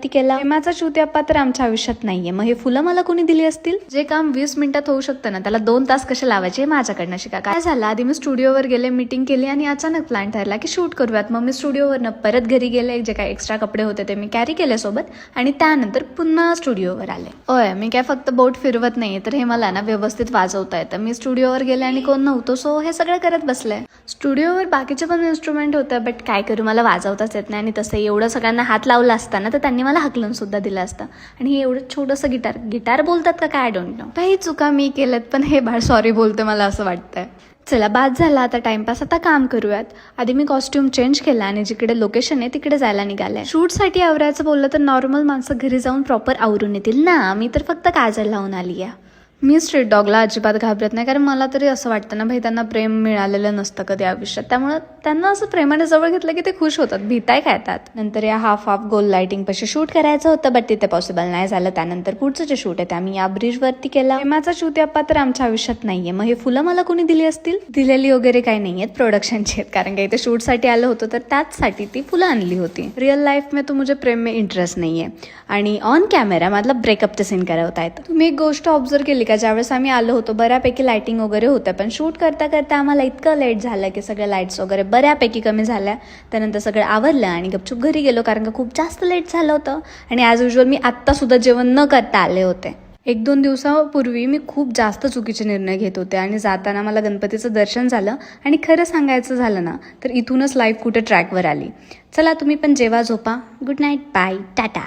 वरती केला. प्रेमाचा चुतियाप्पा तर आमच्या आयुष्यात नाहीये, मग हे फुलं मला कोणी दिली असतील? जे काम 20 मिनिटात होऊ शकतं ना, त्याला 2 तास कसे लावायचे माझ्याकडनं शिका. काय झालं, आधी मी स्टुडिओवर गेले, मीटिंग केली आणि अचानक प्लॅन ठरला की शूट करूयात. मग मी स्टुडिओवरनं परत घरी गेले, जे काय एक्स्ट्रा कपडे होते ते मी कॅरी केले सोबत आणि त्यानंतर पुन्हा स्टुडिओवर आले. ओय, मी काय फक्त बोट फिरवत नाही, तर हे मला ना व्यवस्थित वाजवता येतं. मी स्टुडिओवर गेले आणि कोण नव्हतं, सो हे सगळं करत बसले. स्टुडिओवर बाकीचे पण इन्स्ट्रुमेंट होतं, बट काय करू, मला वाजवताच येत नाही. आणि तसं एवढं सगळ्यांना हात लावला असताना तर त्यांनी मला हकलून सुद्धा दिलं असतं. आणि हे एवढं छोटंसं गिटार बोलतात का काय, डोंट नो. काही चुका मी केल्यात, पण हे बाळ सॉरी बोलते मला असं वाटतंय. चला बाद झाला आता टाइमपास, आता काम करूयात. आधी मी कॉस्ट्युम चेंज केला आणि जिकडे लोकेशन आहे तिकडे जायला निघाले. शूटसाठी आवरायचं बोललं तर नॉर्मल माणसं घरी जाऊन प्रॉपर आवरून येतील ना, मी तर फक्त काजल लावून आली आहे. मी स्ट्रीट डॉगला अजिबात घाबरत नाही, कारण मला तरी असं वाटतं ना भाई, त्यांना प्रेम मिळालेलं नसतं कधी आयुष्यात, त्यामुळे त्यांना असं प्रेमाने जवळ घेतलं की ते खुश होतात, भीताय काय त्यात. नंतर या हाफ गोल लाइटिंग पाशी शूट करायचं होतं, बट तिथे पॉसिबल नाही झालं. त्यानंतर पुढचं जे शूट आहे ते आम्ही या ब्रिजवरती केला. प्रेमाचा चुतियाप्पा तर आमच्या आयुष्यात नाहीये, मग हे फुलं मला कोणी दिली असतील? दिलेली वगैरे काही नाहीयेत, प्रोडक्शनची आहेत, कारण का इथे शूटसाठी आलं होतं तर त्याचसाठी ती फुलं आणली होती. रिअल लाईफ में तो मुझे प्रेम में इंटरेस्ट नाहीये आणि ऑन कॅमेरा मला ब्रेकअपचं सीन करवता येतं. तुम्ही एक गोष्ट ऑब्झर्व केली का, ज्यावेळेस आम्ही आलो होतो बऱ्यापैकी लाइटिंग वगैरे होत्या, पण शूट करता करता आम्हाला इतकं लेट झालं की सगळ्या लाईट्स वगैरे बऱ्यापैकी कमी झाल्या. त्यानंतर सगळं आवरलं आणि गपचूप घरी गेलो, कारण का खूप जास्त लेट झालं होतं. आणि ॲज युजल मी आत्ता सुद्धा जेवण न करता आले होते. 1-2 दिवसापूर्वी मी खूप जास्त चुकीचे निर्णय घेत होते आणि जाताना मला गणपतीचं दर्शन झालं. आणि खरं सांगायचं झालं ना तर इथूनच लाईफ कुठे ट्रॅकवर आली. चला तुम्ही पण जेवा, झोपा. Good night, bye, Tata.